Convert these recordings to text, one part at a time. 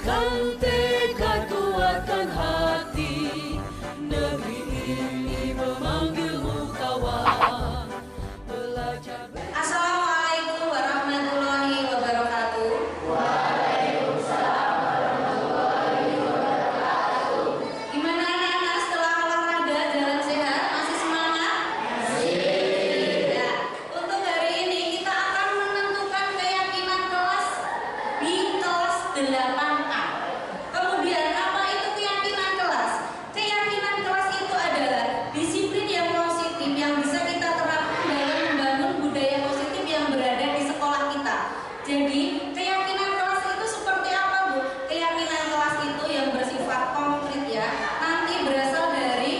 Kalau tekad kuatkan hati, negeri ini memanggilmu kawan. Belajar Assalamualaikum warahmatullahi wabarakatuh. Gimana anak-anak setelah olahraga jalan sehat? Masih semangat? Ya. Untuk hari ini kita akan menentukan keyakinan kelas di kelas 8A. Kemudian apa itu keyakinan kelas? Keyakinan kelas itu adalah disiplin yang positif yang bisa kita terapkan dalam membangun budaya positif yang berada di sekolah kita. Jadi keyakinan kelas itu seperti apa, Bu? Keyakinan kelas itu yang bersifat konkret ya. Nanti berasal dari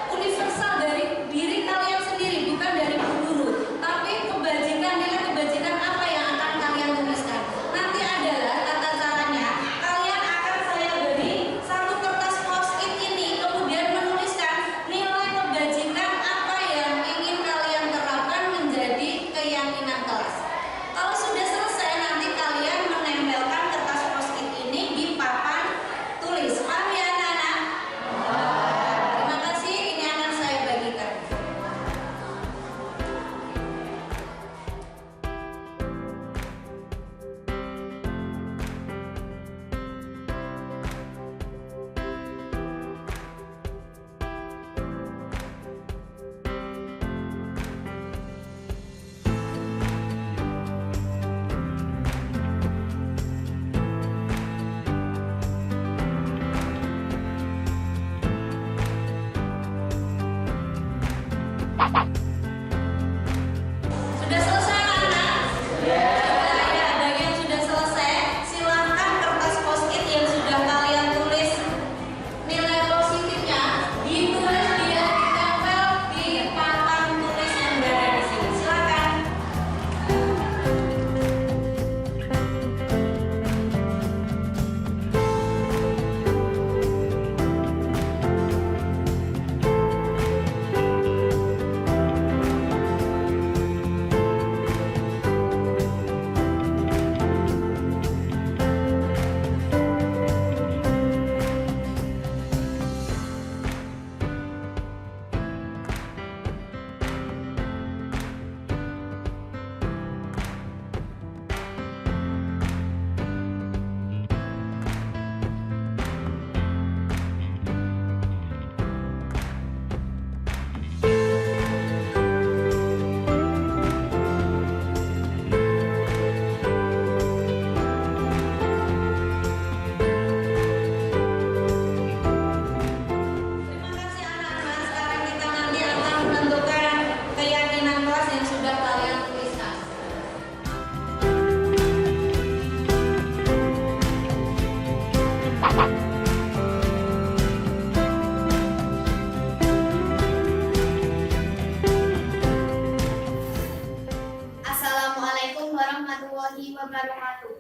universal dari diri kalian sendiri, bukan dari guru. Tapi kebajikan, nilai kebajikan apa yang akan kalian tuliskan? Nanti adalah tata caranya. Kalian akan saya beri satu kertas post-it ini, kemudian menuliskan nilai kebajikan apa yang ingin kalian terapkan menjadi keyakinan kelas. Kalau sudah selesai, nanti kalian menempelkan kertas post-it ini di papan tulis. Paham ya anak-anak? Terima kasih, ini akan saya bagikan. Sudah selesai anak-anak? Ya, bagi yang sudah selesai, silahkan kertas post-it yang sudah kalian tulis nilai positifnya ditulis dia ditempel di papan tulis yang berada di sini. Silakan. Terima kasih anak-anak. Sekarang kita nanti akan menentukan keyakinan kelas yang sudah kalian tuliskan. Assalamualaikum warahmatullahi wabarakatuh.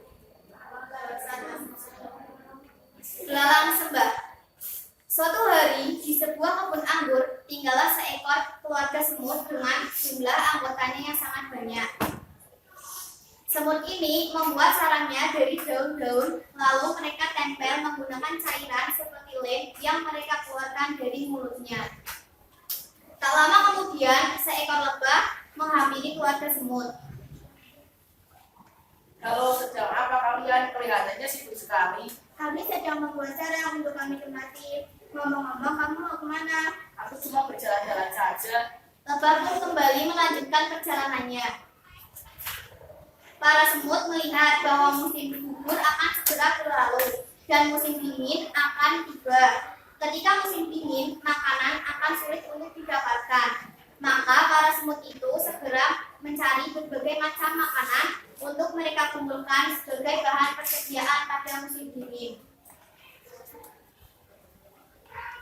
Belalang sembah. Suatu hari di sebuah kebun anggur tinggallah seekor keluarga semut dengan jumlah anggotanya yang sangat banyak. Semut ini membuat sarangnya dari daun-daun, lalu mereka tempel menggunakan cairan seperti lem yang mereka keluarkan dari mulutnya. Tak lama kemudian, seekor lebah menghampiri keluarga semut. Halo, sedang apa kalian? Kelihatannya sibuk sekali. Kami sedang membuat cara untuk kami nikmati. Ngomong-ngomong, kamu mau kemana? Aku cuma berjalan-jalan saja. Lebah pun kembali melanjutkan perjalanannya. Para semut melihat bahwa musim gugur akan segera berlalu dan musim dingin akan tiba. Ketika musim dingin, makanan akan sulit untuk didapatkan. Maka para semut itu segera mencari berbagai macam makanan untuk mereka kumpulkan sebagai bahan persediaan pada musim dingin.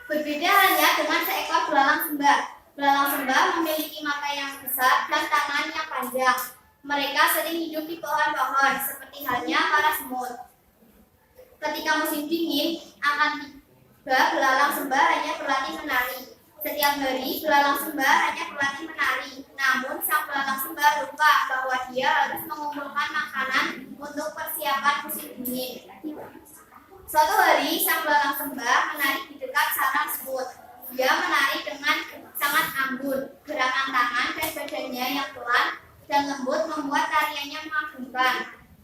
Berbeda halnya dengan seekor belalang sembah. Belalang sembah memiliki mata yang besar dan tangan yang panjang. Mereka sering hidup di pohon-pohon, seperti halnya para semut. Ketika musim dingin akan tiba, belalang sembah hanya berlatih menari. Setiap hari, belalang sembah hanya berlatih menari. Namun, sang belalang sembah lupa bahwa dia harus mengumpulkan makanan untuk persiapan musim dingin. Suatu hari, sang belalang sembah menari di dekat sarang semut. Dia menari dengan sangat anggun. Gerakan tangan dan badannya yang pelan dan lembut membuat tariannya mengagumkan.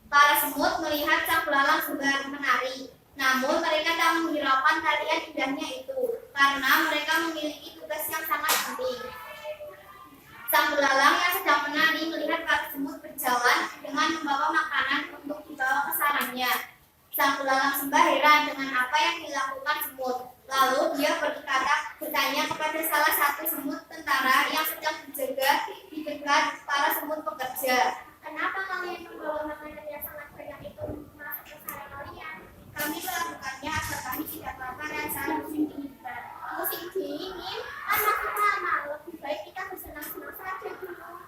Para semut melihat sang belalang sembah menari. Namun mereka tak menghiraukan tarian indahnya itu, karena mereka memiliki tugas yang sangat penting. Sang belalang yang sedang menari melihat para semut berjalan dengan membawa makanan untuk dibawa ke sarangnya. Sang belalang sembah heran dengan apa yang dilakukan semut. Lalu dia bertanya kepada salah satu semut tentara yang sedang berjaga di dekat para semut pekerja. Kenapa kalian membawa makanan yang sangat banyak itu masuk ke sarang kalian? Kami melakukannya agar kami tidak kelaparan saat musim dingin. Musim dingin? Masih lama. Lebih baik kita bersenang-senang saja dulu.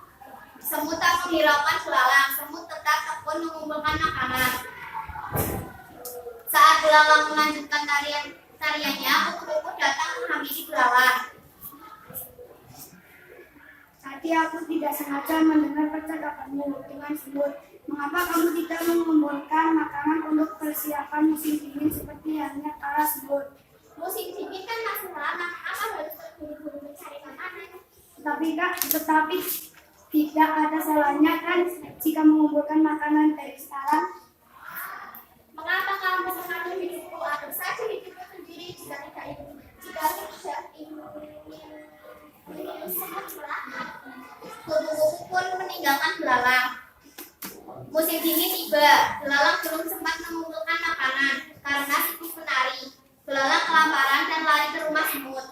Semut tak menghiraukan belalang. Semut tetap tekun mengumpulkan makanan. Saat belalang melanjutkan tariannya, kupu-kupu datang menghampiri belalang. Tadi aku tidak sengaja mendengar percakapanmu dengan semut. Mengapa kamu tidak mengumpulkan makanan untuk persiapan musim dingin seperti halnya para semut? Musim dingin kan masih lama, apa harus terburu-buru mencari makanan? Tetapi tidak ada salahnya kan jika mengumpulkan makanan dari sekarang. Mengapa kamu mengatur hidupku? Atur saja hidupku sendiri jika tidak ingin semut belalang. Kupu-kupu pun meninggalkan belalang. Musim dingin tiba, belalang belum sempat mengumpulkan makanan karena sibuk menari. Belalang kelaparan dan lari ke rumah semut.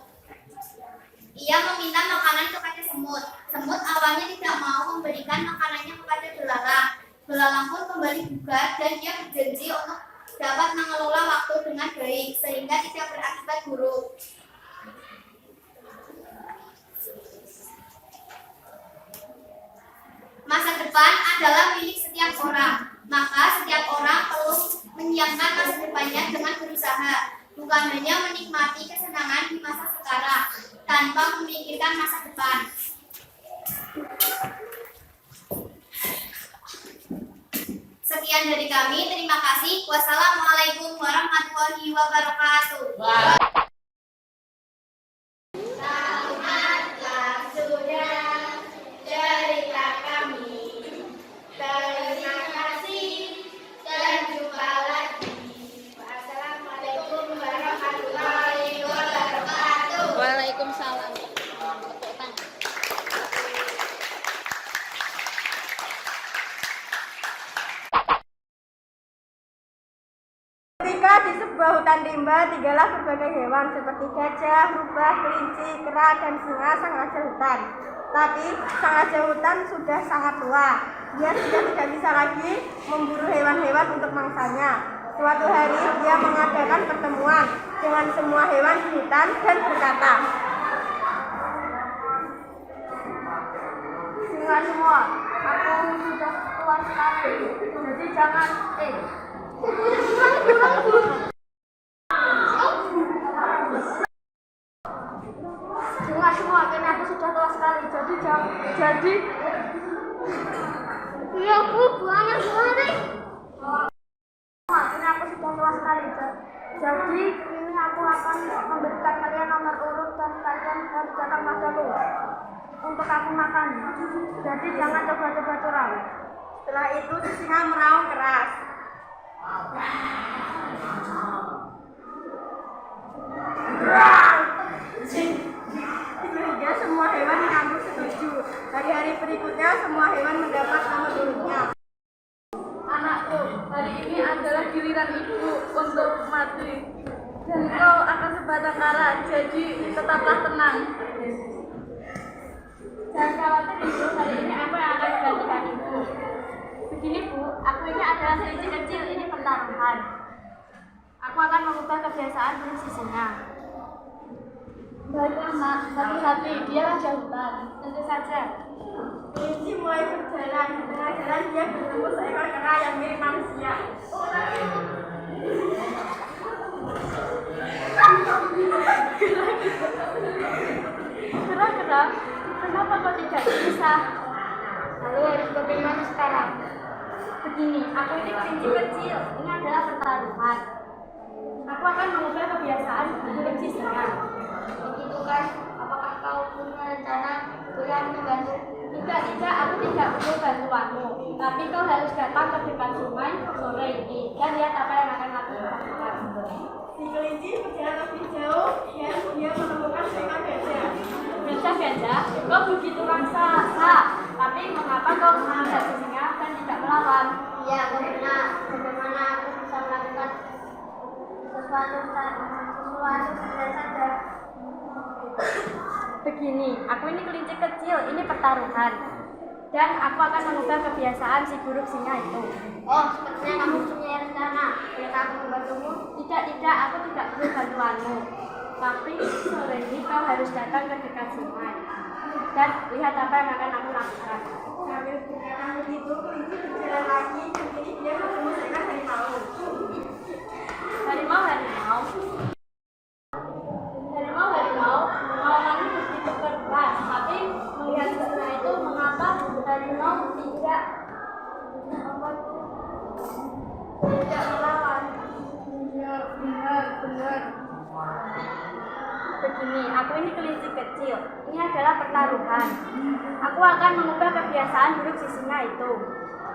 Ia meminta makanan kepada semut. Semut awalnya tidak mau memberikan makanannya kepada belalang. Belalang pun kembali bugar dan dia berjanji untuk dapat mengelola waktu dengan baik sehingga tidak berakibat buruk. Masa depan adalah milik setiap orang, maka setiap orang perlu menyiapkan masa depannya dengan berusaha, bukan hanya menikmati kesenangan di masa sekarang, tanpa memikirkan masa depan. Sekian dari kami, terima kasih. Wassalamualaikum warahmatullahi wabarakatuh. Waalaikumsalam. Ketika di sebuah hutan rimba, tinggallah berbagai hewan seperti gajah, rubah, kelinci, kera, dan singa sang raja hutan. Tapi sang raja hutan sudah sangat tua. Dia sudah tidak bisa lagi memburu hewan-hewan untuk mangsanya. Suatu hari dia mengadakan pertemuan dengan semua hewan di hutan dan berkata, "Singa semua, aku sudah tua sekali, jadi jangan Singa semua, kayaknya aku sudah tua sekali, jadi iya bu, buahnya sekali. Ini aku sudah tua sekali, jadi ini aku akan memberikan kalian nomor urut dan kalian harus datang padaku untuk aku makan. Jadi jangan coba-coba curang." Setelah itu si singa meraung keras. Sehingga semua hewan mengaku setuju. Hari-hari berikutnya semua hewan mendapat nomor urutnya. Anakku, hari ini adalah giliran ibu untuk mati. Dan kau akan sebatang kara, jadi tetaplah tenang. Jangan khawatir ibu, hari ini aku yang akan menggantikan ibu. Begini bu, aku ini adalah kelinci kecil, ini pertaruhan. Aku akan mengubah kebiasaan burung sisinya. Baiklah mak, hati-hati, dia raja hutan. Tentu saja. Kelinci mulai berjalan. Di tengah jalan dia bertemu seekor kera yang mirip manusia. kenapa kau tidak bisa? Lalu harus bagaimana sekarang? Begini, aku ini kelinci kecil, ini adalah pertaruhan. Aku akan mengubah kebiasaan buruk singa. Begitu kan? Apakah kau punya rencana yang membantu? Tidak, aku tidak perlu bantuanmu. Tapi kau harus datang ke dekat sungai sore ini dan lihat apa yang akan aku lakukan. Si kelinci berjalan lebih jauh dan dia menemukan seekor gajah. Gajah, kau begitu raksasa. Tapi mengapa kau menghadap singa dan tidak melawan? Iya, kau benar. Bagaimana aku bisa melakukan sesuatu saja? Begini, aku ini kelinci kecil, ini pertaruhan. Dan aku akan mengubah kebiasaan si buruk singa itu. Oh, sepertinya kamu punya rencana. Bolehkah aku membantumu? Tidak, aku tidak perlu bantuanmu. Tapi sore ini kau harus datang ke dekat sungai dan lihat apa yang akan aku lakukan. Sambil berkata begitu, kelinci berjalan lagi dan kini dia ketemu seekor harimau. Harimau melawannya begitu keras, tapi melihat singa itu mengapa harimau tidak melawan. Iya, benar. Begini, aku ini kelinci kecil. Ini adalah pertaruhan. Aku akan mengubah kebiasaan buruk si singa itu.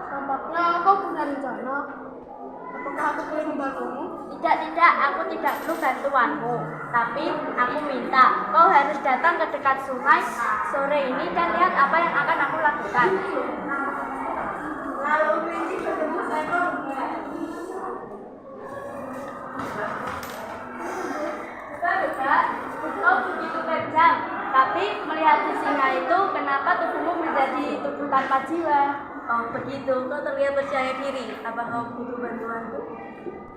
Tampaknya kau punya rencana. Apakah aku boleh membantumu? Tidak, aku tidak perlu bantuanmu. Tapi aku minta kau harus datang ke dekat sungai sore ini dan lihat apa yang akan aku lakukan. Lalu kelinci bertemu seekor bunga. Bukan, kau begitu kejam. Tapi melihat si singa itu, kenapa tubuhmu menjadi tubuh tanpa jiwa? Oh begitu, kau terlihat percaya diri. Apa kau butuh bantuanku?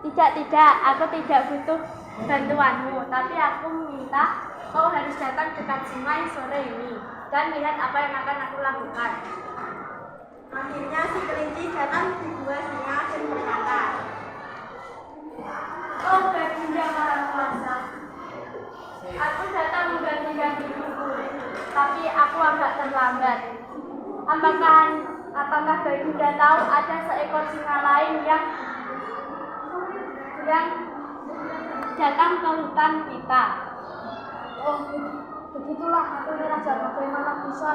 Tidak, aku tidak butuh bantuanmu. Tapi aku minta kau harus datang dekat sungai sore ini dan lihat apa yang akan aku lakukan. Akhirnya si kelinci datang di gua singa dan berkata, Oh Baginda Maha Kuasa, aku datang menggantikan hidupku, tapi aku agak terlambat. Apakah Baginda tahu ada seekor singa lain yang datang ke hutan kita? Oh, begitulah aku ini raja. Bagaimana bisa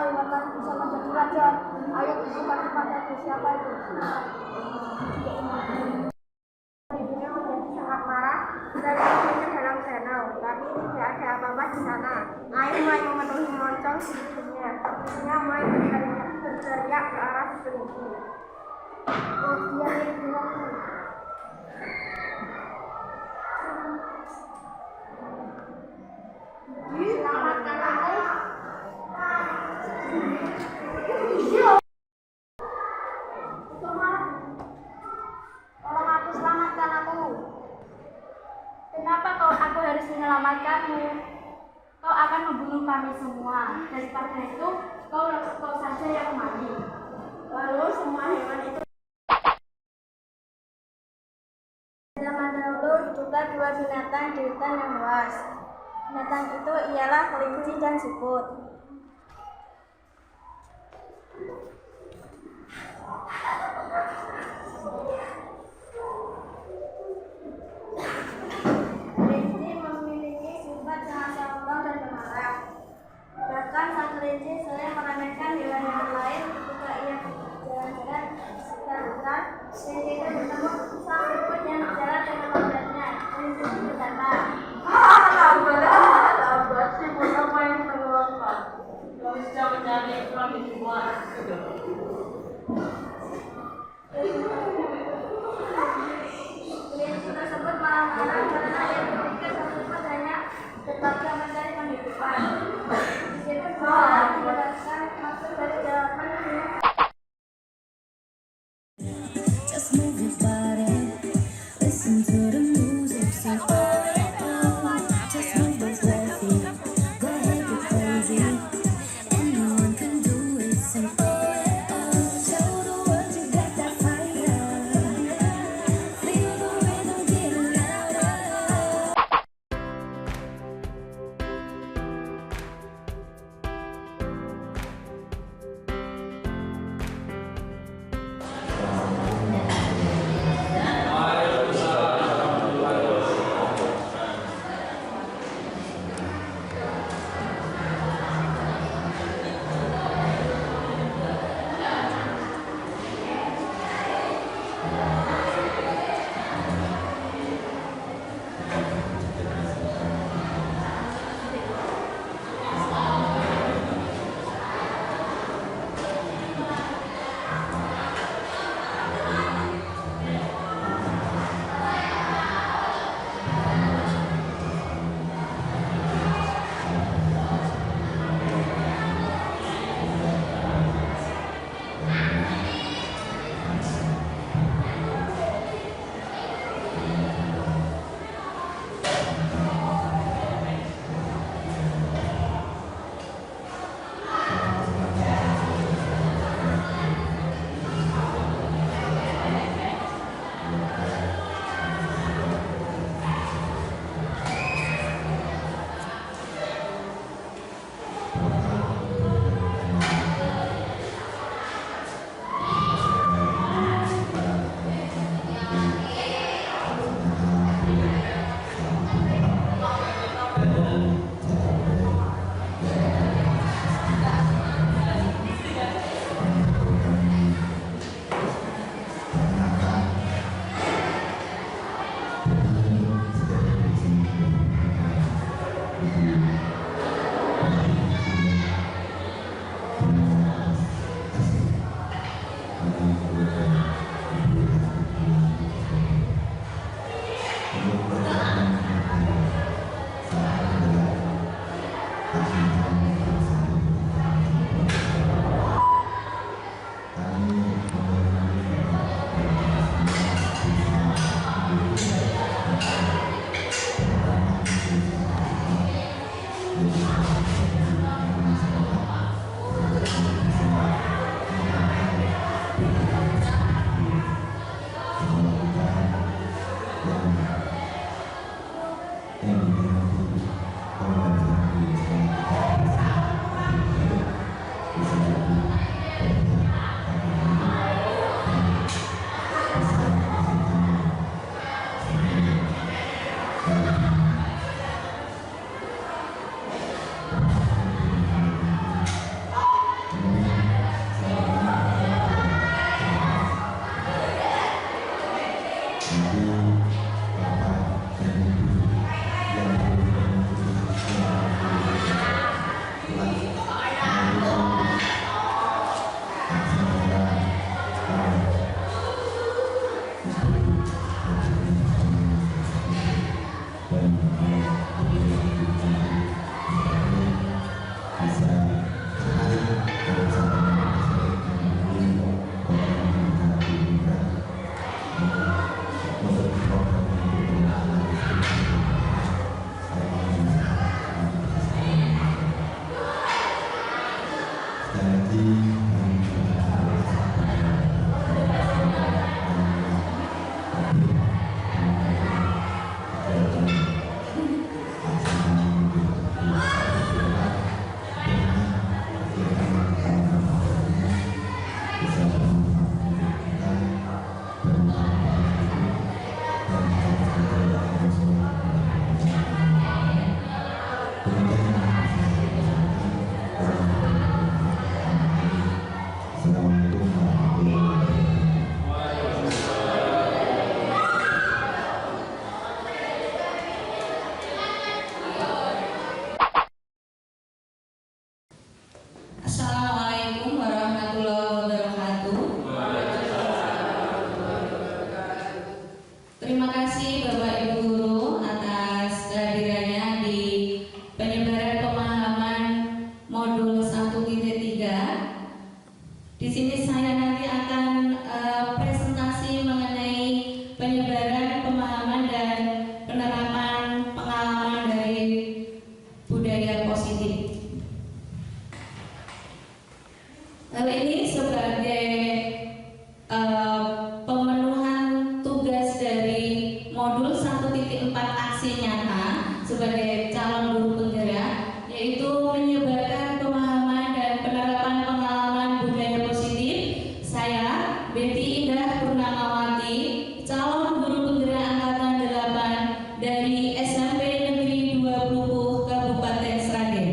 menjadi raja? Ayo tunjukkan kepadaku siapa itu. ibunya menjadi sangat marah dan pergi ke dalam danau. Tapi tidak ada apa-apa di sana. Air mulai memenuhi moncong di hidungnya. Singa mulai berteriak ke arah si kelinci. Oh, dia mirip denganku. Selamatkan aku. Tolong aku, selamatkan aku. Kenapa aku harus menyelamatkanmu? Kau akan membunuh kami semua. Daripada itu, kau saja yang mati. Lalu semua hewan itu. Zaman dahulu hiduplah dua binatang di hutan yang luas. Binatang itu ialah kelinci dan siput. Kelinci memiliki sifat sangat sombong dan pemarah. Bahkan sang kelinci sering meremehkan hewan-hewan lain ketika ia jalan-jalan di sekitar hutan. Kelinci itu bertemu sang siput yang berjalan dengan lambatnya. Kelinci itu berkata, Lambat siput apa yang terlalu kau bisa mencari iklan di luar. kelinci tersebut marah-marah karena ia berpikir sang siput hanya terpaksa mencari penghidupan. Siput berusaha menjelaskan maksud dari jawaban kelinci. Just move your body, listen to the music, sing oh yeah, oh. Just move your body, go ahead, go crazy. Anyone can do it, sing oh yeah, oh. Show the world you got that fire. Feel the rhythm getting louder. Assalamualaikum warahmatullahi wabarakatuh. Terima kasih Bapak Ibu Guru atas kehadirannya di penyebaran pemahaman modul 1.3. Di sini saya nanti akan presentasi mengenai penyebaran pemahaman dan penerapan pengalaman dari budaya positif. Hal ini sebagai pemenuhan tugas dari modul 1.4 aksi nyata sebagai calon guru penggerak, yaitu menyebarkan pemahaman dan penerapan pengalaman budaya positif. Saya, Betty Indah Purnamawati, calon guru penggerak angkatan 8 dari SMP Negeri 2 Plupuh, Kabupaten Sragen.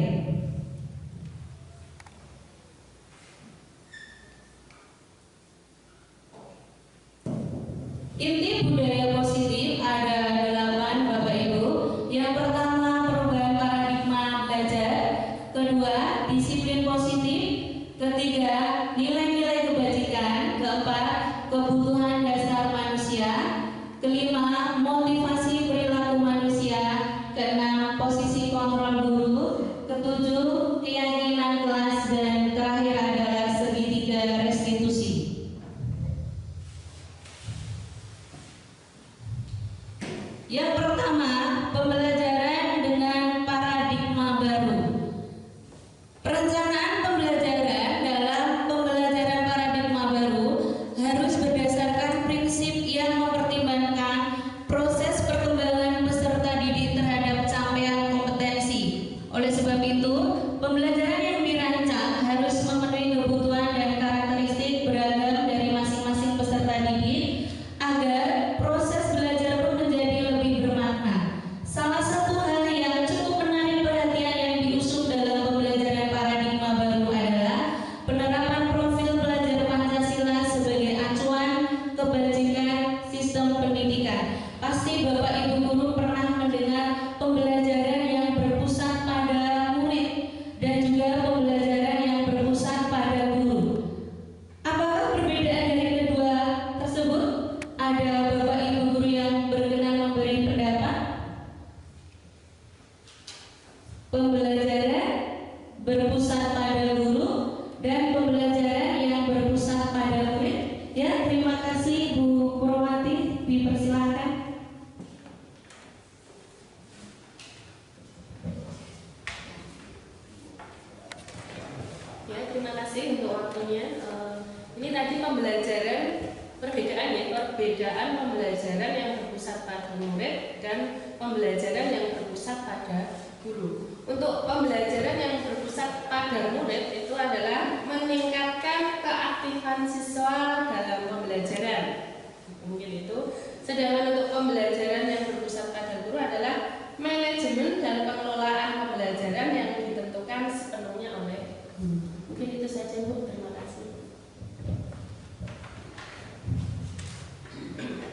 Inti budaya positif ada 8, Bapak Ibu. Yang pertama, perubahan paradigma belajar. Kedua, disiplin positif. Ketiga, nilai-nilai kebajikan. Keempat, kebutuhan dasar manusia. Kelima, motivasi perilaku manusia. Keenam, posisi kontrol guru. Ketujuh, keyakinan kelas. Dan terakhir adalah segitiga restitusi. Yang pertama, pembelajaran dengan paradigma baru. Perencanaan pembelajaran dalam pembelajaran paradigma baru harus berdasarkan prinsip yang mempertimbangkan proses perkembangan peserta didik terhadap capaian kompetensi. Oleh sebab itu, pembelajaran yang dirancang harus memenuhi kebutuhan dan karakteristik beragam dari masing-masing peserta didik agar proses belajar pun menjadi lebih bermakna. Salah satu hal yang cukup menarik perhatian yang diusung dalam pembelajaran paradigma baru adalah penerapan profil belajar Pancasila sebagai acuan kebajikan sistem pendidikan. Pasti Bapak Ibu Guru pernah mendengar pembelajaran yang berpusat pada murid dan juga pembelajaran yang berpusat pada guru. Apakah perbedaan dari kedua tersebut? Ada Bapak Ibu Guru yang berkenan memberi pendapat? Pembelajaran berpusat pada guru dan pembelajaran yang berpusat pada murid. Ya, terima kasih Bu Purwati, dipersilakan. Ya, terima kasih untuk waktunya. Ini tadi pembelajaran perbedaan pembelajaran yang berpusat pada dan pembelajaran yang berpusat pada guru. Untuk pembelajaran yang berpusat pada murid itu adalah meningkatkan keaktifan siswa dalam pembelajaran. Mungkin itu. Sedangkan untuk pembelajaran yang berpusat pada guru adalah manajemen dan pengelolaan pembelajaran yang ditentukan sepenuhnya oleh guru. Mungkin itu saja Bu, terima kasih.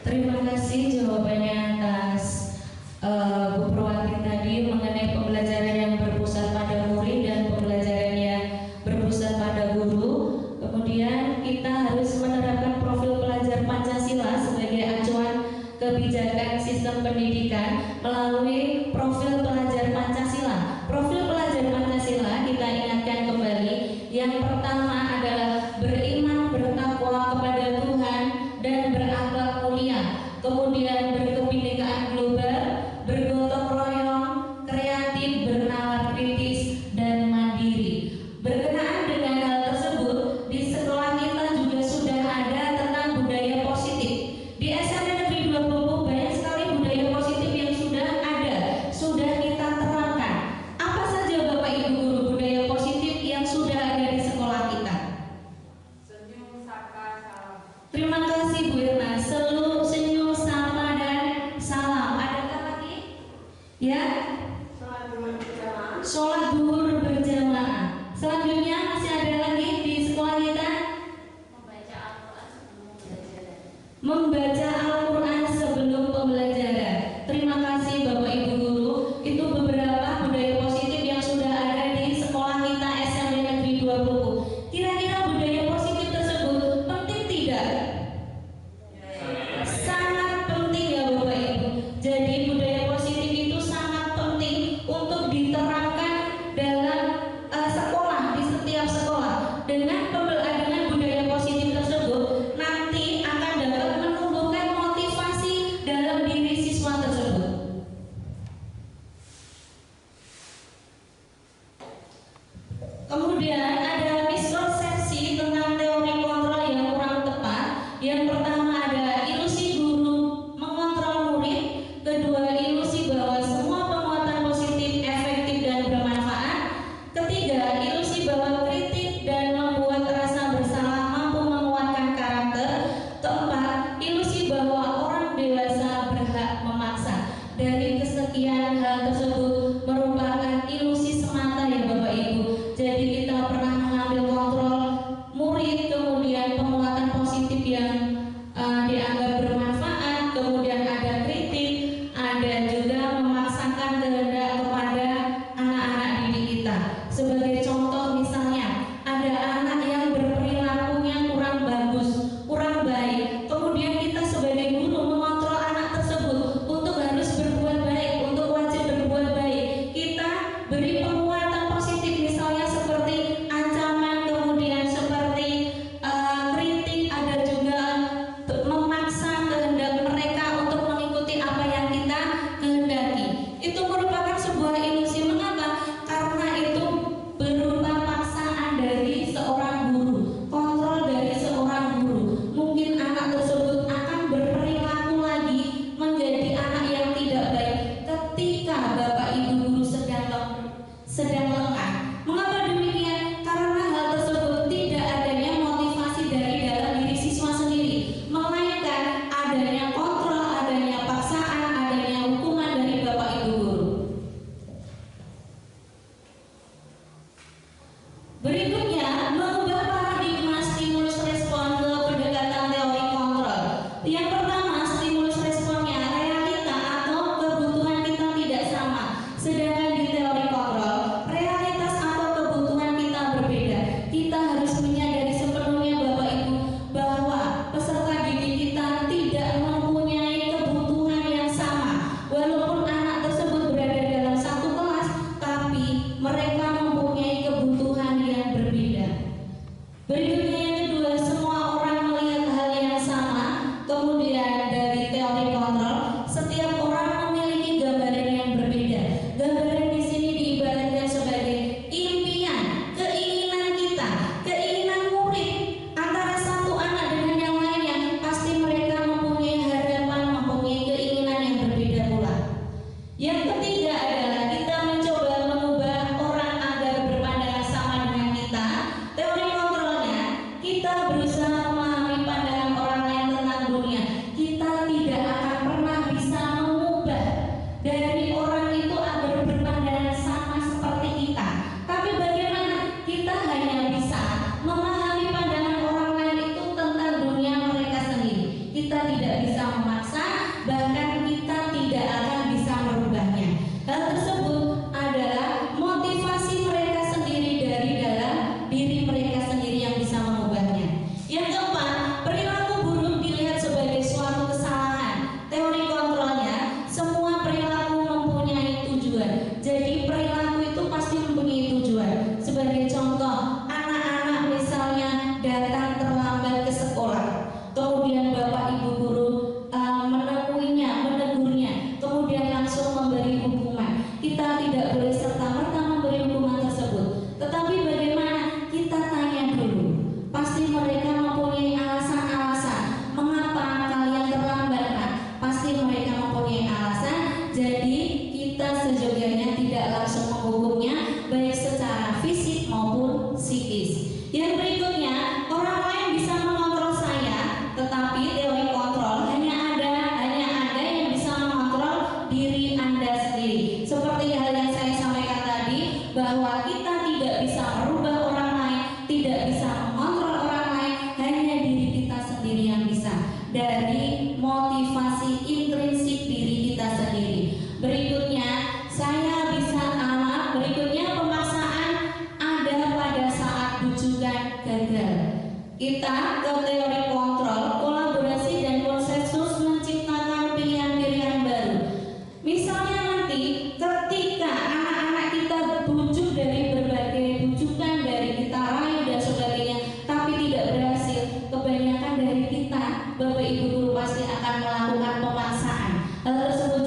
Terima kasih jawabannya atas Bu Purwati tadi mengenai pembelajaran yang berpusat pada murid dan pembelajaran yang berpusat pada guru. Kemudian kita harus menerapkan profil pelajar Pancasila sebagai acuan kebijakan sistem pendidikan melalui profil pelajar Pancasila. Profil pelajar Pancasila kita ingatkan kembali. Yang pertama adalah beriman bertakwa kepada Tuhan dan berakhlak mulia. Kemudian berkebinekaan global, bergotong royong, kreatif, bernalar kritis, dan mandiri. Berkenaan dengan hal tersebut, di sekolah kita juga sudah ada tentang budaya positif. Di SMP Negeri 2 Pupuk banyak sekali budaya positif yang sudah ada, sudah kita terapkan. Apa saja Bapak Ibu guru budaya positif yang sudah ada di sekolah kita? Senyum, sapa, salam. Terima kasih Bu Irna. Senyum, sapa, dan salam. Adakah lagi? Ya. Sholat duhur berjamaah. Selanjutnya masih ada lagi di sekolah kita? Membaca Al-Quran sebelum pembelajaran. Terima kasih Bapak Ibu guru. Itu beberapa budaya positif yang sudah ada di sekolah kita SMP Negeri 2 Pupuk. Kira-kira budaya positif tersebut penting tidak? Sangat penting ya Bapak Ibu. Jadi budaya positif itu sangat penting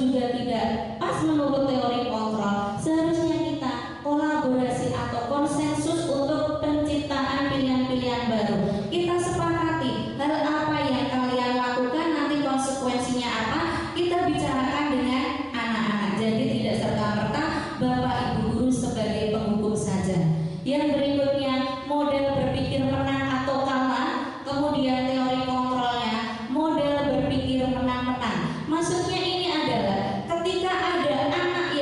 juga tidak pas menurut teori kontrol. Seharusnya kita kolaborasi atau konsensus untuk penciptaan pilihan-pilihan baru. Kita sepakati hal apa yang kalian lakukan, nanti konsekuensinya apa, kita bicarakan dengan anak-anak. Jadi tidak serta-merta Bapak Ibu guru sebagai penghukum saja. Yang berikutnya, model berpikir menang atau kalah. Kemudian teori kontrolnya, model berpikir menang-menang. Maksudnya ini adalah ketika ada anak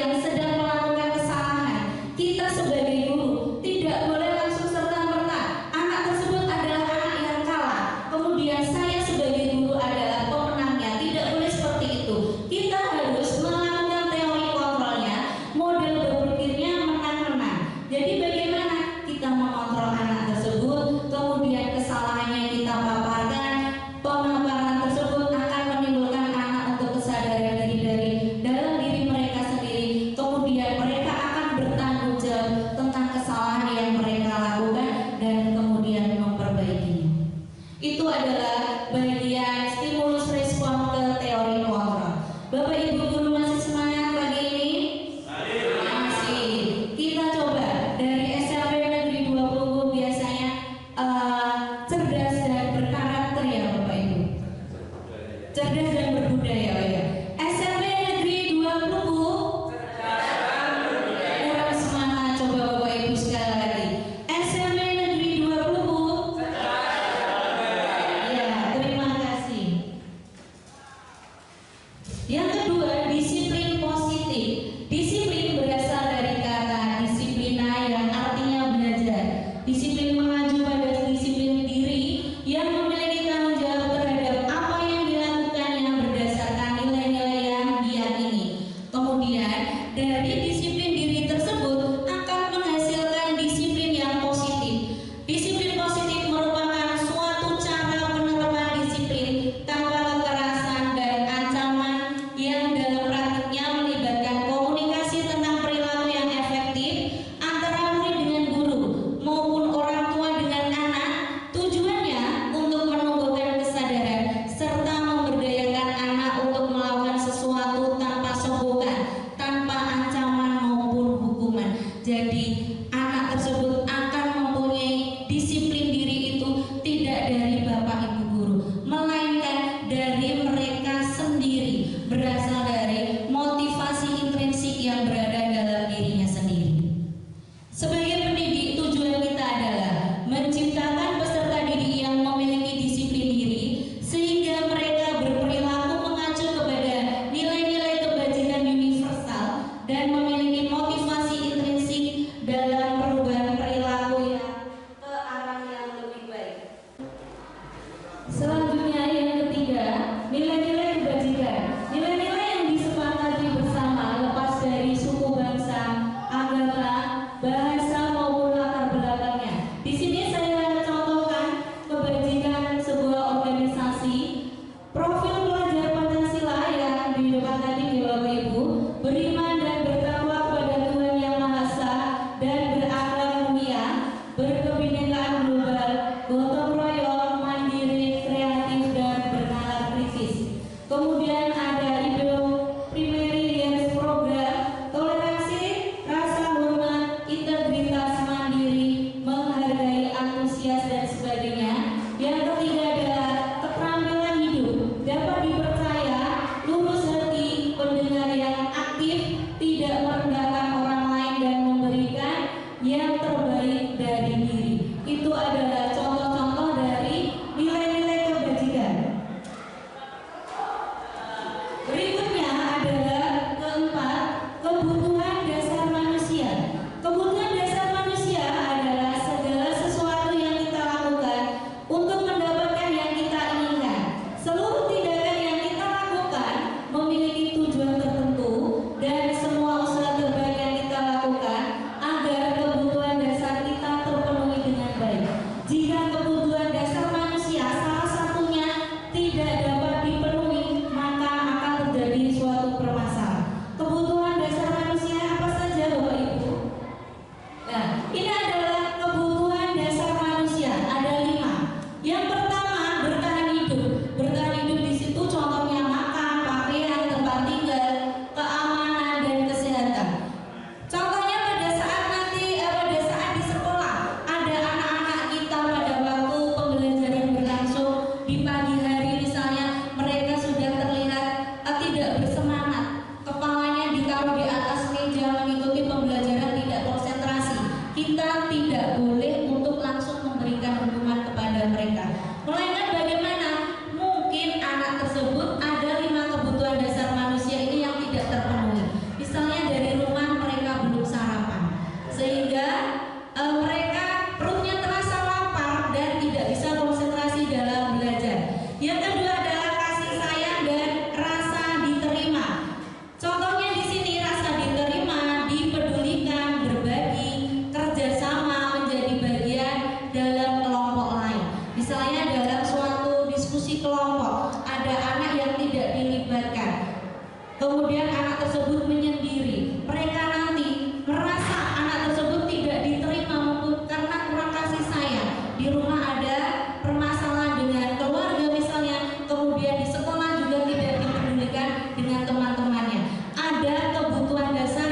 anak tersebut menyendiri. Mereka nanti merasa anak tersebut tidak diterima karena kurang kasih sayang. Di rumah ada permasalahan dengan keluarga misalnya, kemudian di sekolah juga tidak dipedulikan dengan teman-temannya. Ada kebutuhan dasar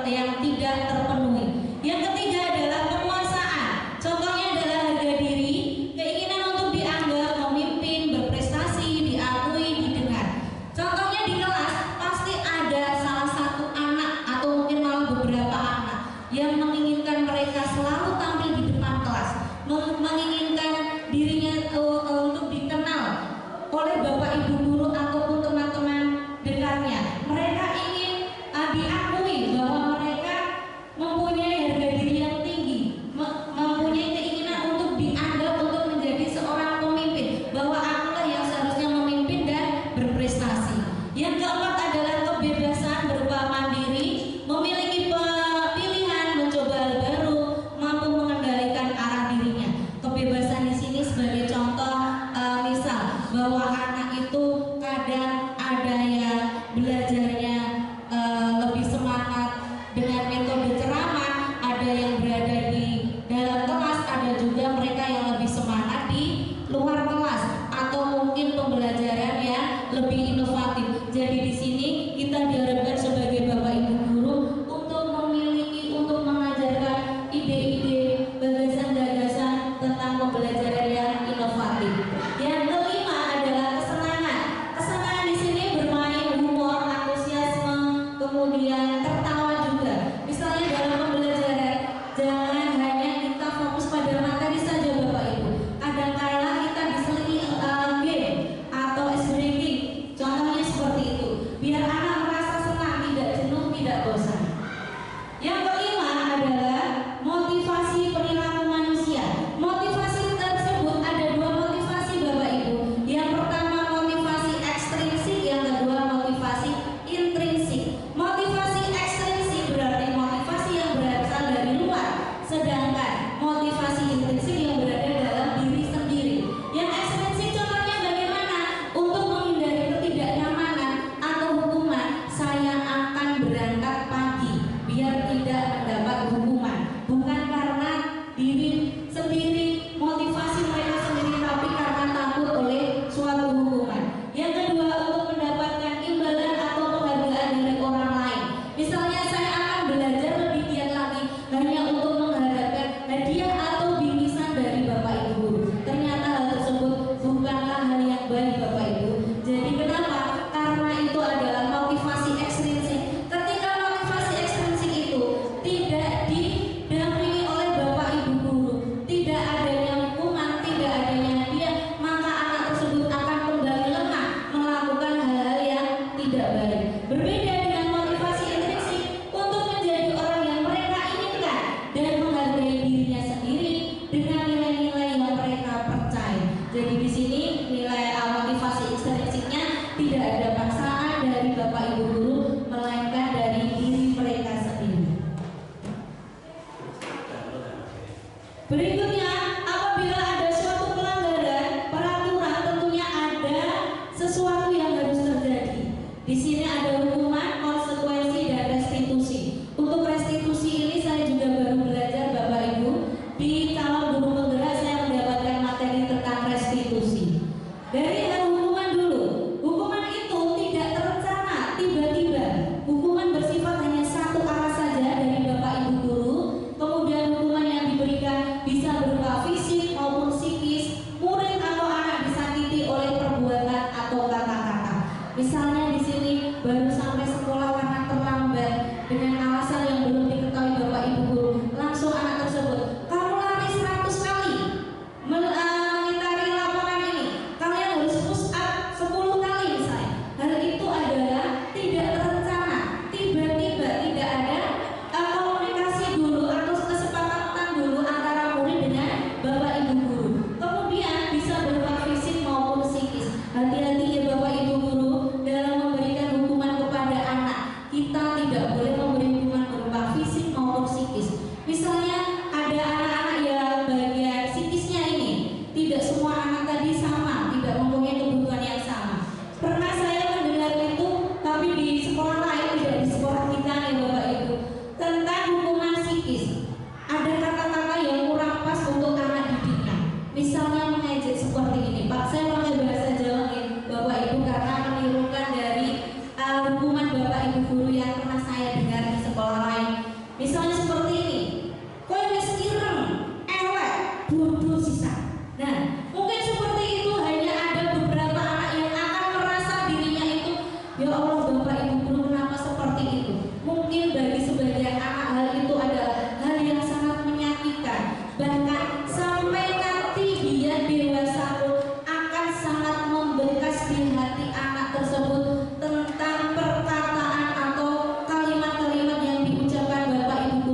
yang tidak terpenuhi. Yang ketiga adalah penguasaan. Contohnya adalah harga diri, keinginan untuk dianggap memimpin, berprestasi, diakui, didengar. Contohnya di kelas pasti ada salah satu anak atau mungkin malah beberapa anak yang menginginkan mereka selalu tampil di depan kelas, menginginkan dirinya untuk dikenal oleh bapak ibu guru ataupun teman-teman dekatnya. Mereka ingin diakui bahwa mereka mempunyai harga diri yang tinggi, mempunyai keinginan untuk dianggap untuk menjadi seorang pemimpin, bahwa akulah yang seharusnya memimpin dan berprestasi. Yang keempat adalah kebebasan berupa mandiri, memiliki pilihan, mencoba hal baru, mampu mengendalikan arah dirinya. Kebebasan di sini sebagai contoh, misal bahwa anak itu kadang ada yang belajarnya lebih semangat dengan metode ceramah, ada yang berada di dalam kelas, ada juga mereka yang lebih semangat di luar kelas, atau mungkin pembelajaran yang lebih inovatif. Jadi di sini kita diharapkan sebagai bapak ibu guru untuk memiliki, untuk mengajarkan ide-ide, gagasan-gagasan tentang pembelajaran yang inovatif. Yang kelima adalah kesenangan. Kesenangan di sini bermain humor, antusiasme, kemudian tertawa juga. Misalnya dalam pembelajaran, jangan hanya kita fokus pada materi saja bapak ibu. Kadang-kala kita diselingi game atau ice breaking, contohnya seperti itu, biar anak merasa senang, tidak jenuh, tidak bosan. Yang kelima adalah motivasi perilaku manusia. Motivasi tersebut ada dua motivasi bapak ibu. Yang pertama motivasi ekstrinsik, yang kedua motivasi intrinsik. Motivasi ekstrinsik berarti motivasi yang berasal dari luar, sedangkan motivasi intrinsik yang berada dalam diri sendiri. Yang ekstrinsik contohnya bagaimana? Untuk menghindari ketidaknyamanan atau hukuman, saya akan berangkat pagi biar tidak mendapat hukuman. Bukan karena diri sendiri, motivasi mereka sendiri, tapi karena takut oleh suatu hukuman. Yang kedua, untuk mendapatkan imbalan atau penghargaan dari orang lain. Misalnya saya akan belajar lebih giat lagi hanya untuk mengharapkan hadiah atau bingkisan dari bapak ibu guru. Ternyata hal tersebut bukanlah hal yang baik bapak ibu. Jadi kenapa? Karena itu adalah motivasi ekstrinsik. Ketika motivasi ekstrinsik itu tidak didampingi oleh bapak ibu guru, tidak adanya hukuman, tidak adanya hadiah, maka anak tersebut akan kembali lemah melakukan hal-hal yang tidak baik. Berbeda dengan motivasi intrinsik, untuk menjadi orang yang mereka inginkan dan menghargai dirinya sendiri dengan nilai-nilai yang mereka percaya. Jadi di sini nilai motivasi ekstrinsiknya tidak ada paksaan dari bapak ibu guru, melainkan dari diri mereka sendiri. Berikutnya, apabila ada suatu pelanggaran peraturan, tentunya ada sesuatu yang harus terjadi. Di sini ada hukuman, konsekuensi, dan restitusi. Untuk restitusi ini saya juga baru belajar bapak ibu. Di calon guru penggerak saya mendapatkan materi tentang restitusi. Dari hukuman dulu. Hukuman itu tidak terencana, tiba-tiba. Hukuman bersifat hanya satu arah saja dari bapak ibu guru. Kemudian hukuman yang diberikan bisa berupa fisik maupun psikis. Murid atau anak disakiti oleh perbuatan atau kata-kata. Misalnya di sini baru sampai sekolah karena terlambat dengan alasan yang belum diketahui bapak ibu guru, langsung anak tersebut, kamu lari 100 kali mengitari lapangan ini, kalian harus push up 10 kali misalnya. Hal itu adalah tidak terencana, tiba-tiba, tidak ada komunikasi dulu atau kesepakatan dulu antara murid dengan bapak ibu guru. Kemudian bisa berupa fisik maupun psikis. Hati-hati ya bapak ibu guru dalam memberikan hukuman kepada anak. Kita tidak boleh memberi hukuman berupa fisik maupun psikis. Misalnya ada anak-anak yang bagian psikisnya ini, tidak semua anak tadi sama, tidak mempunyai kebutuhan yang sama. Pernah saya mendengar itu, tapi di sekolah lain yang pernah saya dengar di sekolah lain. Misalnya seperti ini, kowe wis ireng, elek, bodoh sisa. Nah, mungkin seperti itu hanya ada beberapa anak yang akan merasa dirinya itu, ya Allah Bapak Ibu Guru kenapa seperti itu. Mungkin bagi sebagian anak hal itu adalah hal yang sangat menyakitkan. Bahkan sampai nanti dia dewasa pun akan sangat membekas di hati anak tersebut tentang perkataan atau kalimat-kalimat yang diucapkan Bapak Ibu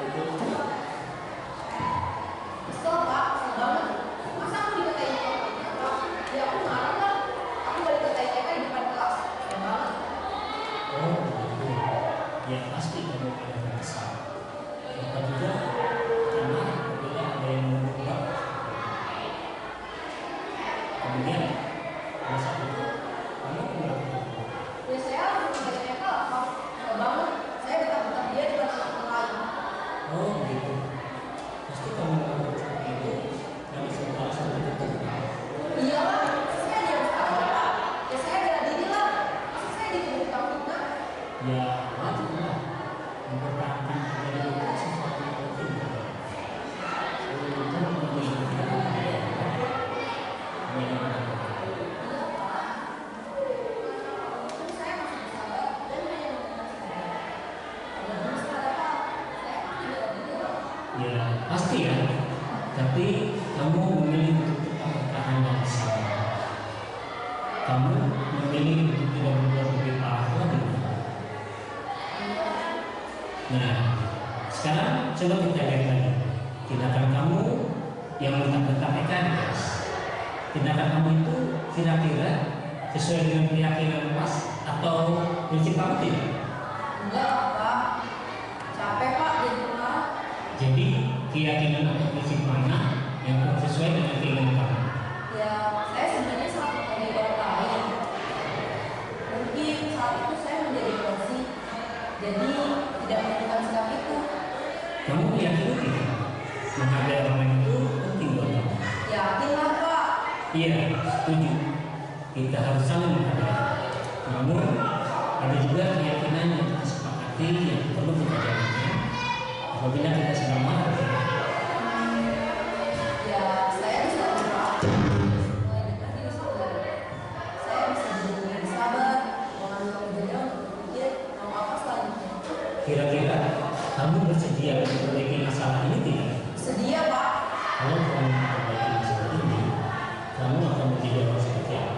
Kesel Pak, kesel banget. Masa aku dikatain Pak? Ya aku marah lah. Aku balik ke TK di depan kelas. Kesel banget. Oh, gitu. Ya pasti kamu akan kesal. Maka juga karena apabila ada yang membuat, kemudian masa itu kamu melakukan. Ya saya harus ke TK lah Pak. Kesel banget. Saya betah-betah dia di depan anak lain. Oh, gitu. Pasti kamu melakukan seperti itu dari sekolah sampai itu. Iya lah, saya diam sekali Pak. Ya saya bela diri lah. Masa saya dituduh fitnah? Ya wajib lah mempertahankan identitas itu sesuatu yang penting. Untuk menjadikan ya pasti ya, tapi kamu memilih untuk tetap bertahan dan sabar. Kamu memilih untuk tidak berbuat lebih parah lagi. Nah, sekarang coba kita lihat lagi tindakan kamu yang mentang-mentang guys. Tindakan kamu itu kira-kira sesuai dengan keyakinan Mas atau prinsip kamu tidak? Enggak lah Pak. Capek Pak jadi pengarah. Jadi keyakinan atau prinsip mana yang sesuai dengan keinginan kamu? Ya, saya sebenarnya sangat menghargai orang lain. Mungkin saat itu saya menjadi emosi, jadi tidak menentukan sikap itu. Kamu meyakini tidak? Menghargai orang lain itu penting buat kamu. Yakin lah Pak. Iya, setuju. Kita harus saling menghargai. Namun ada juga keyakinan yang kita sepakati yang perlu kita jalankan apabila kita sedang marah. Ya, saya bisa berdoa. Mulai dekat diri sendiri. Saya bisa jadi sabar, mengambil kejadian untuk berpikir mau apa selanjutnya. Kira-kira kamu bersedia untuk memperbaiki masalah ini tidak? Sedia Pak. Kalau kamu memperbaiki masalah ini, kamu akan menjadi orang seperti apa?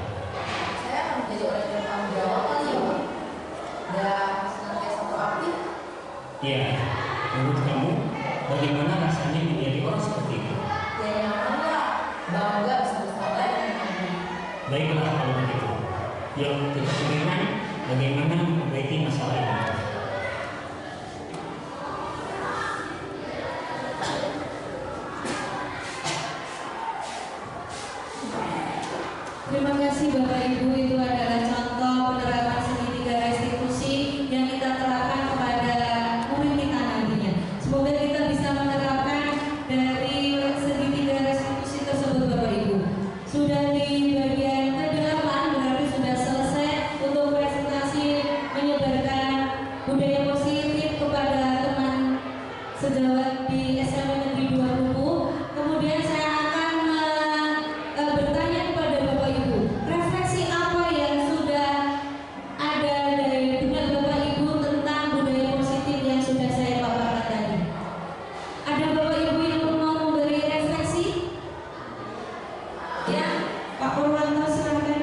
Saya akan menjadi orang yang bertanggung jawab kali ya Pak. Dan senantiasa proaktif. Iya, menurut kamu bagaimana rasanya menjadi orang seperti itu? Ya nyaman lah. Bangga bisa bersahabat. Baiklah kalau begitu. Yuk kita pikirkan bagaimana memperbaiki masalah ini. Terima kasih Bapak Ibu, itu adalah contoh penerapan segitiga restitusi yang kita terapkan kepada murid kita nantinya. Semoga kita bisa menerapkan dari segitiga restitusi tersebut Bapak Ibu. Sudah di bagian ke-8 berarti sudah selesai untuk presentasi menyebarkan budaya positif kepada teman sejawat di SMA Negeri 2 Ruku. Kemudian saya akan bertanya kepada Bapak Ibu, refleksi apa yang sudah ada dari dengan Bapak Ibu tentang budaya positif yang sudah saya paparkan tadi. Ada Bapak Ibu yang mau memberi refleksi? Ya, Pak Purwanto silakan.